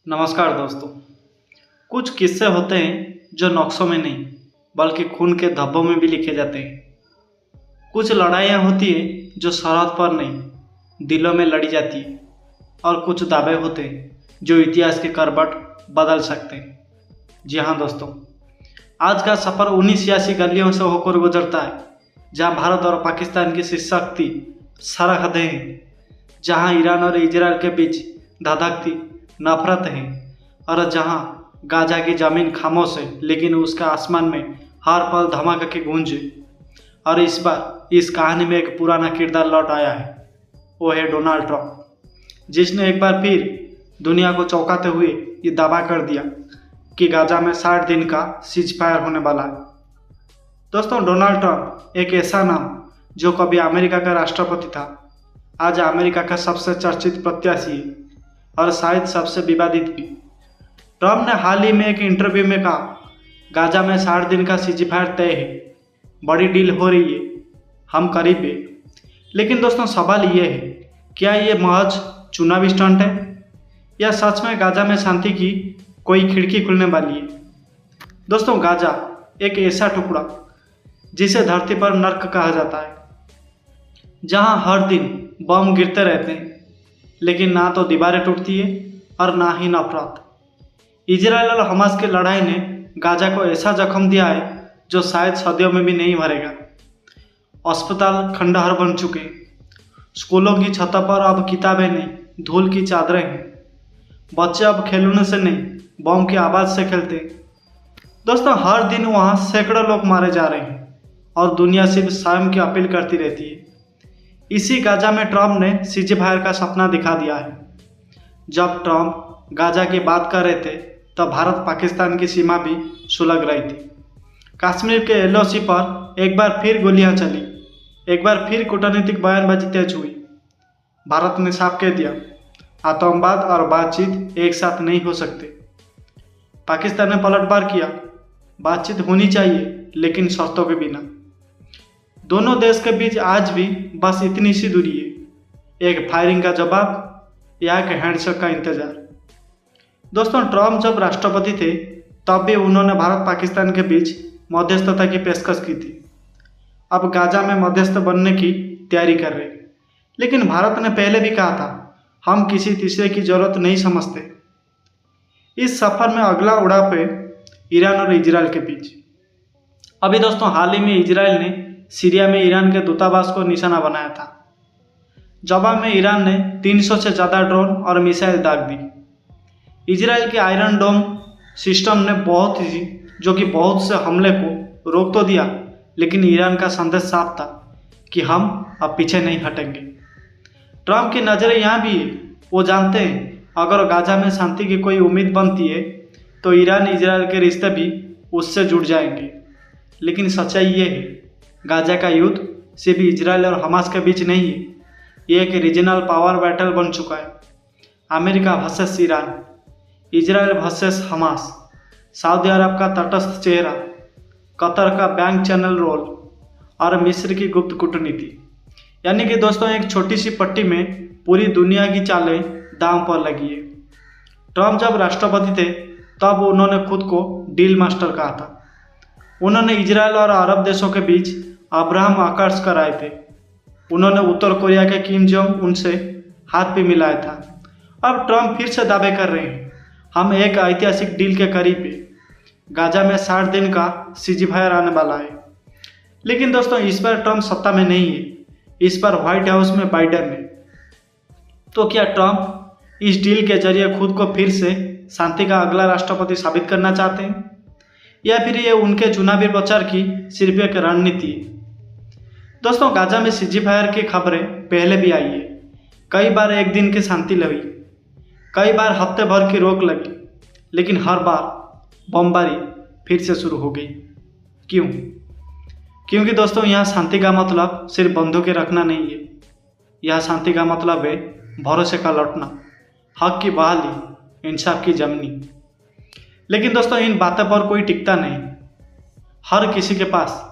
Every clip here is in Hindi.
नमस्कार दोस्तों। कुछ किस्से होते हैं जो नक्शों में नहीं बल्कि खून के धब्बों में भी लिखे जाते हैं। कुछ लड़ाइयाँ होती हैं जो सरहद पर नहीं दिलों में लड़ी जाती है, और कुछ दावे होते हैं जो इतिहास के करवट बदल सकते हैं। जी हाँ दोस्तों, आज का सफ़र उन्हीं सियासी गलियों से होकर गुजरता है जहाँ भारत और पाकिस्तान की शक्ति सरहदें हैं, जहाँ ईरान और इजराइल के बीच धधकती नफरत है, और जहां गाजा की जमीन खामोश है लेकिन उसका आसमान में हर पल धमाके की गूंज है। और इस बार इस कहानी में एक पुराना किरदार लौट आया है। वो है डोनाल्ड ट्रंप, जिसने एक बार फिर दुनिया को चौंकाते हुए ये दावा कर दिया कि गाजा में 60 दिन का सीज फायर होने वाला है। दोस्तों, डोनाल्ड ट्रंप एक ऐसा नाम जो कभी अमेरिका का राष्ट्रपति था, आज अमेरिका का सबसे चर्चित प्रत्याशी है और शायद सबसे विवादित भी। ट्रंप ने हाल ही में एक इंटरव्यू में कहा, गाजा में 60 दिन का सीज़फायर तय है, बड़ी डील हो रही है, हम करीब है। लेकिन दोस्तों, सवाल ये है, क्या ये महज चुनावी स्टंट है या सच में गाजा में शांति की कोई खिड़की खुलने वाली है? दोस्तों, गाजा एक ऐसा टुकड़ा जिसे धरती पर नर्क कहा जाता है, जहां हर दिन बम गिरते रहते हैं लेकिन ना तो दीवारें टूटती है और ना ही नफरत। इजराइल और हमास की लड़ाई ने गाजा को ऐसा जख्म दिया है जो शायद सदियों में भी नहीं भरेगा। अस्पताल खंडहर बन चुके हैं, स्कूलों की छतों पर अब किताबें नहीं, धूल की चादरें हैं। बच्चे अब खिलौने से नहीं, बम की आवाज़ से खेलते हैं। दोस्तों, हर दिन वहाँ सैकड़ों लोग मारे जा रहे हैं और दुनिया सिर्फ स्वयं की अपील करती रहती है। इसी गाजा में ट्रंप ने सीज़फायर का सपना दिखा दिया है। जब ट्रंप गाजा की बात कर रहे थे तब भारत पाकिस्तान की सीमा भी सुलग रही थी। कश्मीर के एलओसी पर एक बार फिर गोलियां चली, एक बार फिर कूटनीतिक बयानबाजी तेज हुई। भारत ने साफ कह दिया, आतंकवाद और बातचीत एक साथ नहीं हो सकते। पाकिस्तान ने पलटवार किया, बातचीत होनी चाहिए लेकिन शर्तों के बिना। दोनों देश के बीच आज भी बस इतनी सी दूरी है, एक फायरिंग का जवाब या एक हैंडशेक का इंतजार। दोस्तों, ट्रंप जब राष्ट्रपति थे तब भी उन्होंने भारत पाकिस्तान के बीच मध्यस्थता की पेशकश की थी। अब गाजा में मध्यस्थ बनने की तैयारी कर रहे हैं, लेकिन भारत ने पहले भी कहा था, हम किसी तीसरे की जरूरत नहीं समझते। इस सफर में अगला उड़ाव है ईरान और इजराइल के बीच। अभी दोस्तों, हाल ही में इजराइल ने सीरिया में ईरान के दूतावास को निशाना बनाया था। जवाब में ईरान ने 300 से ज़्यादा ड्रोन और मिसाइल दाग दी। इजराइल के आयरन डोम सिस्टम ने बहुत से हमले को रोक तो दिया, लेकिन ईरान का संदेश साफ था कि हम अब पीछे नहीं हटेंगे। ट्रंप की नज़रें यहाँ भी है। वो जानते हैं अगर गाजा में शांति की कोई उम्मीद बनती है तो ईरान इजराइल के रिश्ते भी उससे जुड़ जाएंगे। लेकिन सच्चाई ये है, गाजा का युद्ध सिर्फ इजराइल और हमास के बीच नहीं है, ये एक रीजनल पावर बैटल बन चुका है। America versus Iran, Israel versus Hamas, Saudi Arab का तटस्थ चेहरा, कतर का बैंक चैनल रोल और मिस्र की गुप्त कूटनीति। यानी कि दोस्तों, एक छोटी सी पट्टी में पूरी दुनिया की चालें दांव पर लगी है। ट्रंप जब राष्ट्रपति थे तब उन्होंने खुद को डील मास्टर कहा था। उन्होंने इजराइल और अरब देशों के बीच अब्राहम अकॉर्ड्स कराए थे। उन्होंने उत्तर कोरिया के किम जोंग उन से हाथ भी मिलाया था। अब ट्रंप फिर से दावे कर रहे हैं, हम एक ऐतिहासिक डील के करीब हैं, गाजा में 60 दिन का सीज़फायर आने वाला है। लेकिन दोस्तों, इस बार ट्रंप सत्ता में नहीं है, इस बार व्हाइट हाउस में बाइडेन है। तो क्या ट्रंप इस डील के जरिए खुद को फिर से शांति का अगला राष्ट्रपति साबित करना चाहते हैं, या फिर ये उनके चुनावी प्रचार की सिर्फ एक रणनीति है? दोस्तों, गाजा में सीज़फायर की खबरें पहले भी आई है। कई बार एक दिन की शांति लगी, कई बार हफ्ते भर की रोक लगी, लेकिन हर बार बमबारी फिर से शुरू हो गई। क्यों? क्योंकि दोस्तों, यहाँ शांति का मतलब सिर्फ बंदूकें रखना नहीं है। यह शांति का मतलब है भरोसे का लौटना, हक की बहाली, इंसाफ की जमनी। लेकिन दोस्तों, इन बातों पर कोई टिकता नहीं। हर किसी के पास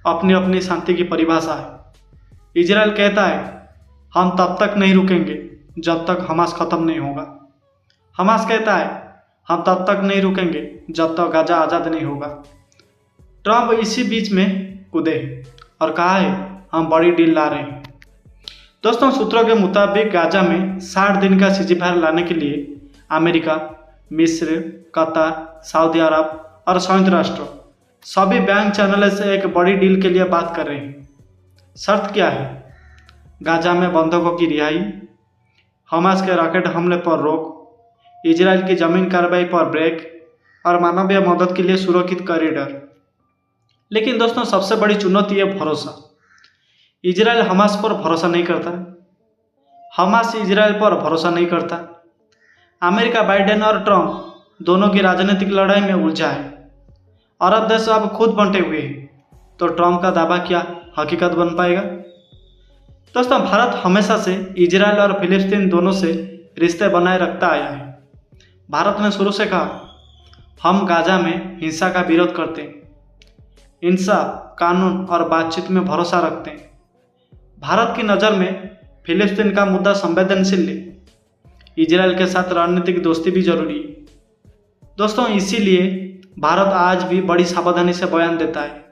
अपनी अपनी शांति की परिभाषा है। इजराइल कहता है, हम तब तक नहीं रुकेंगे जब तक हमास खत्म नहीं होगा। हमास कहता है हम तब तक नहीं रुकेंगे जब तक गाजा आज़ाद नहीं होगा। ट्रंप इसी बीच में कूदे और कहा है हम बड़ी डील ला रहे हैं। दोस्तों, सूत्रों के मुताबिक गाजा में 60 दिन का सीज़फायर लाने के लिए अमेरिका, मिस्र, कतर, सऊदी अरब और संयुक्त राष्ट्र सभी बैंक चैनल से एक बड़ी डील के लिए बात कर रहे हैं। शर्त क्या है? गाजा में बंधकों की रिहाई, हमास के रॉकेट हमले पर रोक, इजराइल की जमीन कार्रवाई पर ब्रेक और मानवीय मदद के लिए सुरक्षित कॉरिडोर। लेकिन दोस्तों, सबसे बड़ी चुनौती है भरोसा। इजराइल हमास पर भरोसा नहीं करता, हमास इजराइल पर भरोसा नहीं करता। अमेरिका, बाइडेन और ट्रंप दोनों की राजनीतिक लड़ाई में उलझा है। अरब देश अब खुद बंटे हुए हैं, तो ट्रंप का दावा क्या हकीकत बन पाएगा? दोस्तों, भारत हमेशा से इजराइल और फिलिस्तीन दोनों से रिश्ते बनाए रखता आया है। भारत ने शुरू से कहा हम गाजा में हिंसा का विरोध करते हैं, इंसाफ, कानून और बातचीत में भरोसा रखते हैं। भारत की नज़र में फिलिस्तीन का मुद्दा संवेदनशील है, इजराइल के साथ रणनीतिक दोस्ती भी जरूरी है। दोस्तों, इसीलिए भारत आज भी बड़ी सावधानी से बयान देता है,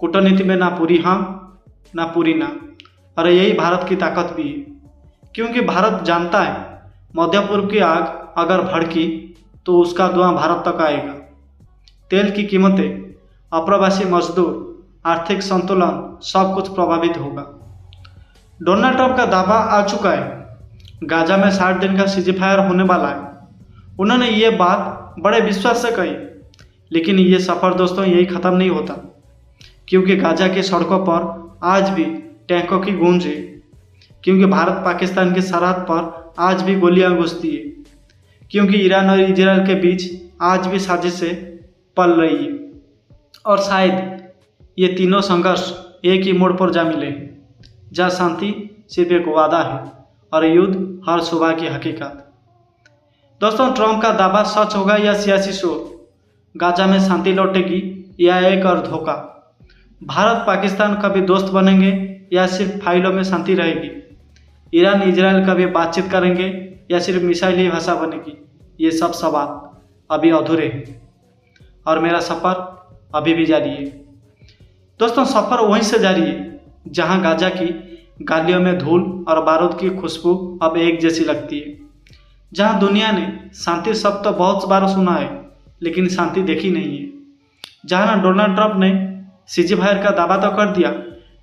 कूटनीति में ना पूरी हाँ ना पूरी ना। और यही भारत की ताकत भी है, क्योंकि भारत जानता है मध्य पूर्व की आग अगर भड़की तो उसका धुआं भारत तक आएगा। तेल की कीमतें, अप्रवासी मजदूर, आर्थिक संतुलन सब कुछ प्रभावित होगा। डोनाल्ड ट्रंप का दावा आ चुका है, गाजा में 60 दिन का सीज़फायर होने वाला है। उन्होंने ये बात बड़े विश्वास से कही, लेकिन ये सफ़र दोस्तों यही ख़त्म नहीं होता, क्योंकि गाजा की सड़कों पर आज भी टैंकों की गूंज है, क्योंकि भारत पाकिस्तान की सरहद पर आज भी गोलियां घुसती है, क्योंकि ईरान और इजराइल के बीच आज भी साजिशें पल रही है। और शायद ये तीनों संघर्ष एक ही मोड़ पर जा मिले, जहाँ शांति सिर्फ एक वादा है और युद्ध हर सुबह की हकीकत। दोस्तों, ट्रंप का दावा सच होगा या सियासी शोर? गाजा में शांति लौटेगी या एक और धोखा? भारत पाकिस्तान कभी दोस्त बनेंगे या सिर्फ फाइलों में शांति रहेगी? ईरान इजराइल कभी बातचीत करेंगे या सिर्फ मिसाइल ही भाषा बनेगी? ये सब सवाल अभी अधूरे हैं और मेरा सफ़र अभी भी जारी है। दोस्तों, सफ़र वहीं से जारी है जहां गाजा की गालियों में धूल और बारूद की खुशबू अब एक जैसी लगती है, जहां दुनिया ने शांति शब्द तो बहुत बार सुना है लेकिन शांति देखी नहीं है, जहां डोनाल्ड ट्रंप ने सीज़फायर का दावा तो कर दिया,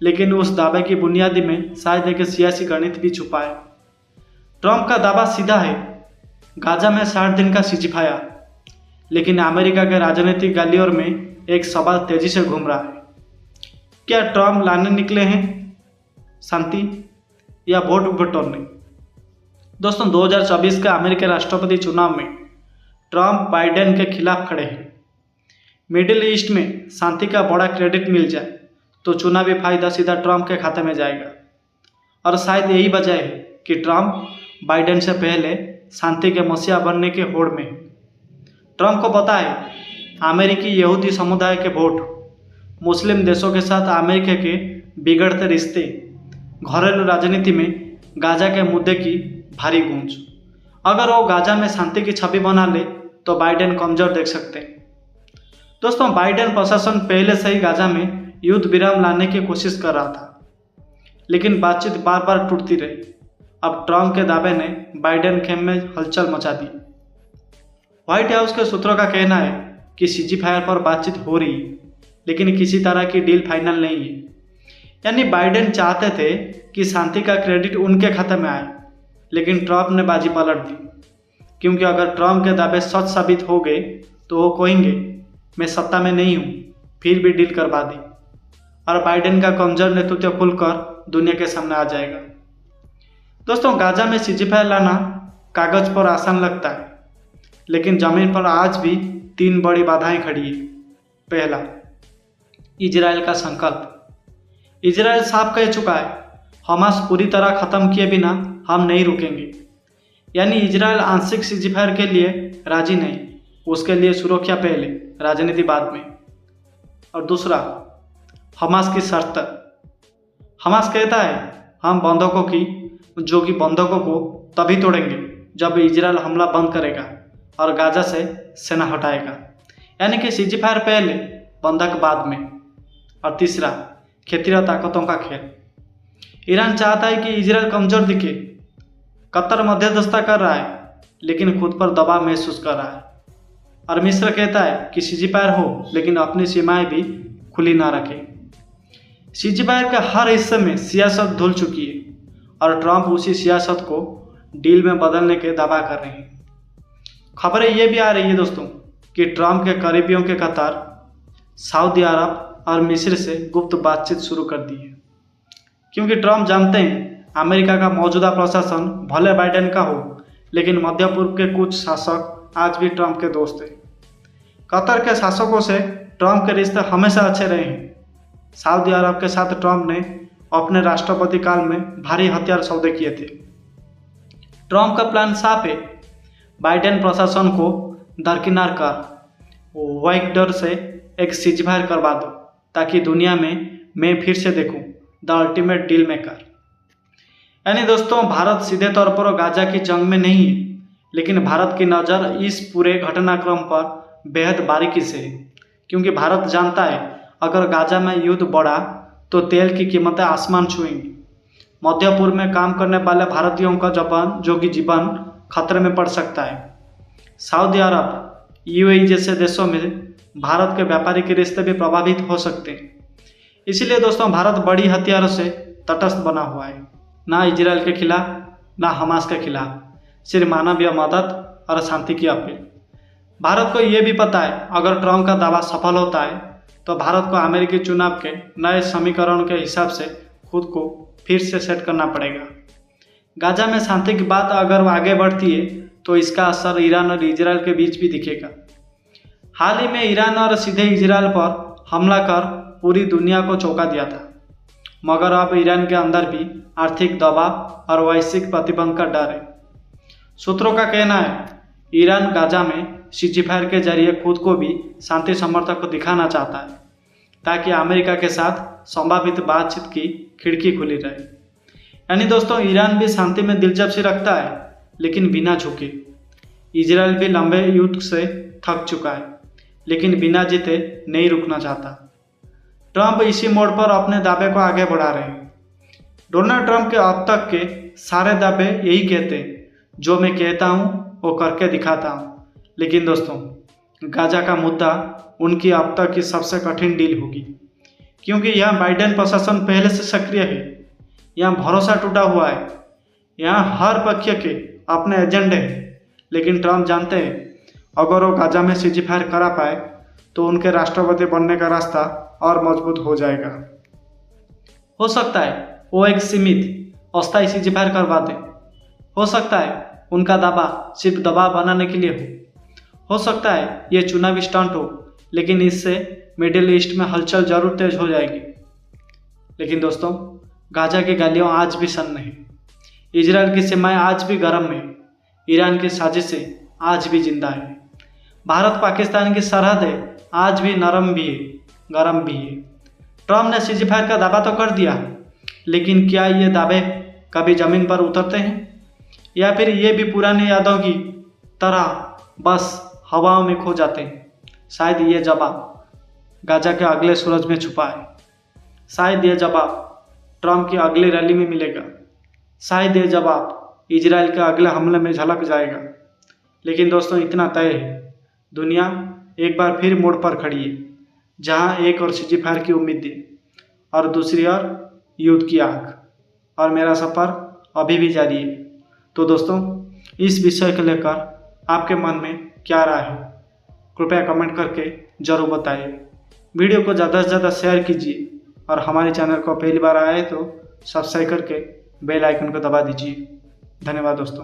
लेकिन उस दावे की बुनियादी में शायद एक सियासी गणित भी छुपा है। ट्रंप का दावा सीधा है, गाजा में 60 दिन का सीज़फायर, लेकिन अमेरिका के राजनीतिक गलियों में एक सवाल तेजी से घूम रहा है, क्या ट्रंप लाने निकले हैं शांति या वोट बटोरने? दोस्तों, 2024 के अमेरिकी राष्ट्रपति चुनाव में ट्रंप बाइडेन के खिलाफ खड़े हैं। मिडिल ईस्ट में शांति का बड़ा क्रेडिट मिल जाए तो चुनावी फायदा सीधा ट्रंप के खाते में जाएगा, और शायद यही वजह है कि ट्रंप बाइडेन से पहले शांति के मसीहा बनने के होड़ में है। ट्रंप को पता है अमेरिकी यहूदी समुदाय के वोट, मुस्लिम देशों के साथ अमेरिका के बिगड़ते रिश्ते, घरेलू राजनीति में गाजा के मुद्दे की भारी गूंज। अगर वो गाजा में शांति की छवि बना ले तो बाइडेन कमजोर देख सकते हैं। दोस्तों, बाइडेन प्रशासन पहले से ही गाजा में युद्ध विराम लाने की कोशिश कर रहा था, लेकिन बातचीत बार बार टूटती रही। अब ट्रंप के दावे ने बाइडेन कैंप में हलचल मचा दी। व्हाइट हाउस के सूत्रों का कहना है कि सीज़फायर पर बातचीत हो रही है, लेकिन किसी तरह की डील फाइनल नहीं है। यानी बाइडेन चाहते थे कि शांति का क्रेडिट उनके खाते में आए, लेकिन ट्रंप ने बाजी पलट दी, क्योंकि अगर ट्रंप के दावे सच साबित हो गए तो वो कहेंगे मैं सत्ता में नहीं हूँ, फिर भी डील करवा दी, और बाइडेन का कमजोर नेतृत्व खुलकर दुनिया के सामने आ जाएगा। दोस्तों, गाजा में सीज़फायर लाना कागज पर आसान लगता है, लेकिन जमीन पर आज भी 3 बड़ी बाधाएं खड़ी है। पहला, इजराइल का संकल्प। इजराइल साफ कह चुका है हमास पूरी तरह खत्म किए बिना हम नहीं रुकेंगे। यानी इजराइल आंशिक सीज़फायर के लिए राजी नहीं, उसके लिए सुरक्षा पहले, राजनीति बाद में। और दूसरा, हमास की शर्त। हमास कहता है हम बंधकों को तभी तोड़ेंगे जब इजराइल हमला बंद करेगा और गाजा से सेना हटाएगा, यानी कि सीज़फायर पहले, बंधक बाद में। और तीसरा, खेती और ताकतों का खेल। ईरान चाहता है कि इजराइल कमजोर दिखे। कतर मध्यस्थता कर रहा है लेकिन खुद पर दबाव महसूस कर रहा है। और मिस्र कहता है कि सीज़फायर हो लेकिन अपनी सीमाएं भी खुली ना रखे। सीज़फायर के हर हिस्से में सियासत धुल चुकी है और ट्रंप उसी सियासत को डील में बदलने के दावा कर रहे हैं। खबरें ये भी आ रही है दोस्तों कि ट्रंप के करीबियों के कतार सऊदी अरब और मिस्र से गुप्त बातचीत शुरू कर दी है, क्योंकि ट्रंप जानते हैं अमेरिका का मौजूदा प्रशासन भले बाइडेन का हो लेकिन मध्य पूर्व के कुछ शासक आज भी ट्रंप के दोस्त हैं। कतर के शासकों से ट्रंप के रिश्ते हमेशा अच्छे रहे हैं। सऊदी अरब के साथ ट्रंप ने अपने राष्ट्रपति काल में भारी हथियार सौदे किए थे। ट्रंप का प्लान साफ है, बाइडेन प्रशासन को दरकिनार कर व्हाइट डर से एक सीज़फायर करवा दो ताकि दुनिया में मैं फिर से देखूं द अल्टीमेट डील मेकर। यानी दोस्तों, भारत सीधे तौर पर गाजा की जंग में नहीं है, लेकिन भारत की नज़र इस पूरे घटनाक्रम पर बेहद बारीकी से है, क्योंकि भारत जानता है अगर गाजा में युद्ध बढ़ा तो तेल की कीमतें आसमान छुएंगी। मध्य पूर्व में काम करने वाले भारतीयों का जीवन खतरे में पड़ सकता है। सऊदी अरब, यूएई जैसे देशों में भारत के व्यापारिक रिश्ते भी प्रभावित हो सकते हैं। इसलिए दोस्तों, भारत बड़ी हथियारों से तटस्थ बना हुआ है, ना इजराइल के खिलाफ ना हमास के खिलाफ, सिर्फ मानवीय मदद और शांति की अपील। भारत को ये भी पता है अगर ट्रंप का दावा सफल होता है तो भारत को अमेरिकी चुनाव के नए समीकरण के हिसाब से खुद को फिर से सेट करना पड़ेगा। गाजा में शांति की बात अगर आगे बढ़ती है तो इसका असर ईरान और इजराइल के बीच भी दिखेगा। हाल ही में ईरान और सीधे इजराइल पर हमला कर पूरी दुनिया को चौंका दिया था, मगर अब ईरान के अंदर भी आर्थिक दबाव और वैश्विक प्रतिबंध का डर है। सूत्रों का कहना है ईरान गाजा में सीज़फायर के जरिए खुद को भी शांति समर्थक को दिखाना चाहता है ताकि अमेरिका के साथ संभावित बातचीत की खिड़की खुली रहे। यानी दोस्तों, ईरान भी शांति में दिलचस्पी रखता है लेकिन बिना झुके। इजराइल भी लंबे युद्ध से थक चुका है लेकिन बिना जीते नहीं रुकना चाहता। ट्रंप इसी मोड़ पर अपने दावे को आगे बढ़ा रहे हैं। डोनाल्ड ट्रंप के अब तक के सारे दावे यही कहते हैं, जो मैं कहता हूँ वो करके दिखाता हूँ। लेकिन दोस्तों, गाजा का मुद्दा उनकी अब तक की सबसे कठिन डील होगी, क्योंकि यहाँ बाइडेन प्रशासन पहले से सक्रिय है, यहाँ भरोसा टूटा हुआ है, यहाँ हर पक्ष के अपने एजेंडे हैं। लेकिन ट्रंप जानते हैं अगर वो गाजा में सीज़फायर करा पाए तो उनके राष्ट्रपति बनने का रास्ता और मजबूत हो जाएगा। हो सकता है वो एक सीमित अस्थायी सीज़फायर करवा दें, हो सकता है उनका दावा सिर्फ दबाव बनाने के लिए हो सकता है ये चुनावी स्टंट हो, लेकिन इससे मिडिल ईस्ट में हलचल जरूर तेज हो जाएगी। लेकिन दोस्तों, गाजा की गालियाँ आज भी सन्न है, इजराइल की सीमाएं आज भी गर्म है, ईरान की साजिशें आज भी जिंदा है, भारत पाकिस्तान की सरहदें आज भी नरम भी है, गर्म भी है। ट्रंप ने सीज़फायर का दावा तो कर दिया, लेकिन क्या ये दावे कभी ज़मीन पर उतरते हैं या फिर ये भी पुरानी यादों की तरह बस हवाओं में खो जाते हैं? शायद ये जवाब गाजा के अगले सूरज में छुपा है, शायद ये जवाब ट्रंप की अगली रैली में मिलेगा, शायद ये जवाब इजराइल के अगले हमले में झलक जाएगा। लेकिन दोस्तों, इतना तय है, दुनिया एक बार फिर मोड़ पर खड़ी है, जहां एक और सीज़फायर की उम्मीद है और दूसरी ओर युद्ध की आग, और मेरा सफ़र अभी भी जारी है। तो दोस्तों, इस विषय को लेकर आपके मन में क्या राय है, कृपया कमेंट करके ज़रूर बताइए। वीडियो को ज़्यादा से ज़्यादा शेयर कीजिए और हमारे चैनल को पहली बार आए तो सब्सक्राइब करके बेल आइकन को दबा दीजिए। धन्यवाद दोस्तों।